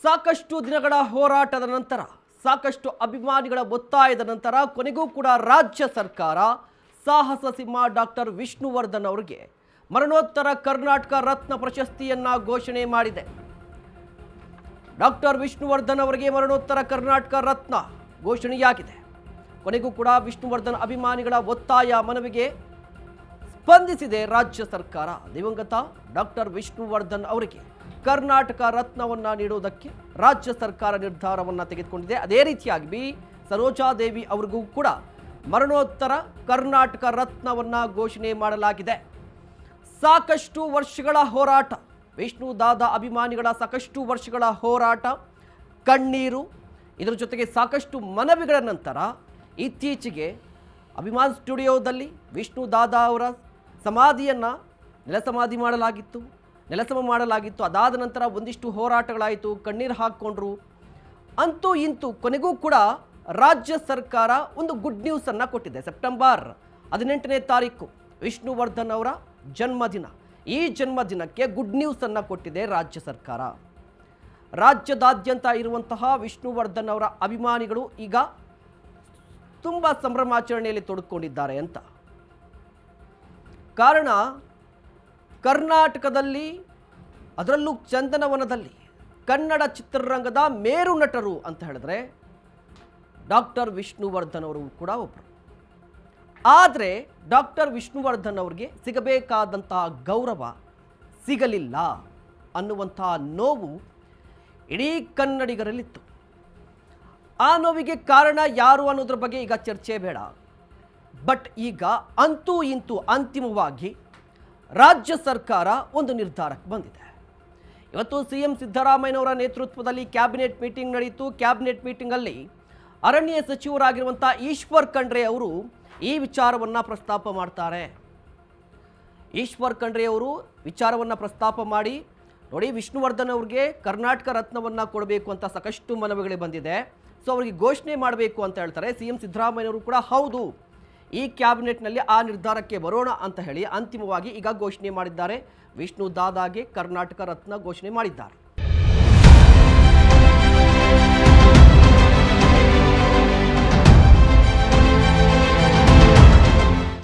ಸಾಕಷ್ಟು ದಿನಗಳ ಹೋರಾಟದ ನಂತರ ಸಾಕಷ್ಟು ಅಭಿಮಾನಿಗಳ ಒತ್ತಾಯದ ನಂತರ ಕೊನೆಗೂ ಕೂಡ ರಾಜ್ಯ ಸರ್ಕಾರ ಸಾಹಸ ಸಿಂಹ ಡಾಕ್ಟರ್ ವಿಷ್ಣುವರ್ಧನ್ ಅವರಿಗೆ ಮರಣೋತ್ತರ ಕರ್ನಾಟಕ ರತ್ನ ಪ್ರಶಸ್ತಿಯನ್ನ ಘೋಷಣೆ ಮಾಡಿದೆ. ಡಾಕ್ಟರ್ ವಿಷ್ಣುವರ್ಧನ್ ಅವರಿಗೆ ಮರಣೋತ್ತರ ಕರ್ನಾಟಕ ರತ್ನ ಘೋಷಣೆಯಾಗಿದೆ. ಕೊನೆಗೂ ಕೂಡ ವಿಷ್ಣುವರ್ಧನ್ ಅಭಿಮಾನಿಗಳ ಒತ್ತಾಯ ಮನವಿಗೆ ಸ್ಪಂದಿಸಿದೆ ರಾಜ್ಯ ಸರ್ಕಾರ. ದಿವಂಗತ ಡಾಕ್ಟರ್ ವಿಷ್ಣುವರ್ಧನ್ ಅವರಿಗೆ ಕರ್ನಾಟಕ ರತ್ನವನ್ನು ನೀಡುವುದಕ್ಕೆ ರಾಜ್ಯ ಸರ್ಕಾರ ನಿರ್ಧಾರವನ್ನು ತೆಗೆದುಕೊಂಡಿದೆ. ಅದೇ ರೀತಿಯಾಗಿ ಬಿ ಸರೋಜಾದೇವಿ ಅವರಿಗೂ ಕೂಡ ಮರಣೋತ್ತರ ಕರ್ನಾಟಕ ರತ್ನವನ್ನು ಘೋಷಣೆ ಮಾಡಲಾಗಿದೆ. ಸಾಕಷ್ಟು ವರ್ಷಗಳ ಹೋರಾಟ, ವಿಷ್ಣು ದಾದಾ ಅಭಿಮಾನಿಗಳ ಸಾಕಷ್ಟು ವರ್ಷಗಳ ಹೋರಾಟ, ಕಣ್ಣೀರು, ಇದರ ಜೊತೆಗೆ ಸಾಕಷ್ಟು ಮನವಿಗಳ ನಂತರ ಇತ್ತೀಚೆಗೆ ಅಭಿಮಾನ್ ಸ್ಟುಡಿಯೋದಲ್ಲಿ ವಿಷ್ಣು ದಾದಾ ಅವರ ಸಮಾಧಿಯನ್ನು ನೆಲಸಮಾಧಿ ಮಾಡಲಾಗಿತ್ತು. ಅದಾದ ನಂತರ ಒಂದಿಷ್ಟು ಹೋರಾಟಗಳಾಯಿತು, ಕಣ್ಣೀರು ಹಾಕ್ಕೊಂಡ್ರು. ಅಂತೂ ಇಂತೂ ಕೊನೆಗೂ ಕೂಡ ರಾಜ್ಯ ಸರ್ಕಾರ ಒಂದು ಗುಡ್ ನ್ಯೂಸನ್ನು ಕೊಟ್ಟಿದೆ. ಸೆಪ್ಟೆಂಬರ್ 18ನೇ ತಾರೀಕು ವಿಷ್ಣುವರ್ಧನ್ ಅವರ ಜನ್ಮದಿನ. ಈ ಜನ್ಮದಿನಕ್ಕೆ ಗುಡ್ ನ್ಯೂಸನ್ನು ಕೊಟ್ಟಿದೆ ರಾಜ್ಯ ಸರ್ಕಾರ. ರಾಜ್ಯದಾದ್ಯಂತ ಇರುವಂತಹ ವಿಷ್ಣುವರ್ಧನ್ ಅವರ ಅಭಿಮಾನಿಗಳು ಈಗ ತುಂಬ ಸಂಭ್ರಮಾಚರಣೆಯಲ್ಲಿ ತೊಡಗಿಕೊಂಡಿದ್ದಾರೆ ಅಂತ. ಕಾರಣ ಕರ್ನಾಟಕದಲ್ಲಿ, ಅದರಲ್ಲೂ ಚಂದನವನದಲ್ಲಿ ಕನ್ನಡ ಚಿತ್ರರಂಗದ ಮೇರು ನಟರು ಅಂತ ಹೇಳಿದ್ರೆ ಡಾಕ್ಟರ್ ವಿಷ್ಣುವರ್ಧನ್ ಅವರು ಕೂಡ ಒಬ್ಬರು. ಆದರೆ ಡಾಕ್ಟರ್ ವಿಷ್ಣುವರ್ಧನ್ ಅವರಿಗೆ ಸಿಗಬೇಕಾದಂತಹ ಗೌರವ ಸಿಗಲಿಲ್ಲ ಅನ್ನುವಂತಹ ನೋವು ಇಡೀ ಕನ್ನಡಿಗರಲ್ಲಿತ್ತು. ಆ ನೋವಿಗೆ ಕಾರಣ ಯಾರು ಅನ್ನೋದ್ರ ಬಗ್ಗೆ ಈಗ ಚರ್ಚೆ ಬೇಡ. ಬಟ್ ಈಗ ಅಂತೂ ಇಂತೂ ಅಂತಿಮವಾಗಿ ರಾಜ್ಯ ಸರ್ಕಾರ ಒಂದು ನಿರ್ಧಾರಕ್ಕೆ ಬಂದಿದೆ. ಇವತ್ತು CM ಸಿದ್ದರಾಮಯ್ಯನವರ ನೇತೃತ್ವದಲ್ಲಿ ಕ್ಯಾಬಿನೆಟ್ ಮೀಟಿಂಗ್ ನಡೆಯಿತು. ಕ್ಯಾಬಿನೆಟ್ ಮೀಟಿಂಗಲ್ಲಿ ಅರಣ್ಯ ಸಚಿವರಾಗಿರುವಂಥ ಈಶ್ವರ್ ಖಂಡ್ರೆ ಅವರು ಈ ವಿಚಾರವನ್ನು ಪ್ರಸ್ತಾಪ ಮಾಡ್ತಾರೆ. ಈಶ್ವರ್ ಖಂಡ್ರೆ ಅವರು ವಿಚಾರವನ್ನು ಪ್ರಸ್ತಾಪ ಮಾಡಿ, ನೋಡಿ, ವಿಷ್ಣುವರ್ಧನ್ ಅವ್ರಿಗೆ ಕರ್ನಾಟಕ ರತ್ನವನ್ನು ಕೊಡಬೇಕು ಅಂತ ಸಾಕಷ್ಟು ಮನವಿಗಳೇ ಬಂದಿದೆ, ಸೊ ಅವರಿಗೆ ಘೋಷಣೆ ಮಾಡಬೇಕು ಅಂತ ಹೇಳ್ತಾರೆ. CM ಸಿದ್ದರಾಮಯ್ಯನವರು ಕೂಡ ಹೌದು, ಈ ಕ್ಯಾಬಿನೆಟ್ನಲ್ಲಿ ಆ ನಿರ್ಧಾರಕ್ಕೆ ಬರೋಣ ಅಂತ ಹೇಳಿ ಅಂತಿಮವಾಗಿ ಈಗ ಘೋಷಣೆ ಮಾಡಿದ್ದಾರೆ. ವಿಷ್ಣು ದಾದಾಗೆ ಕರ್ನಾಟಕ ರತ್ನ ಘೋಷಣೆ ಮಾಡಿದ್ದಾರೆ.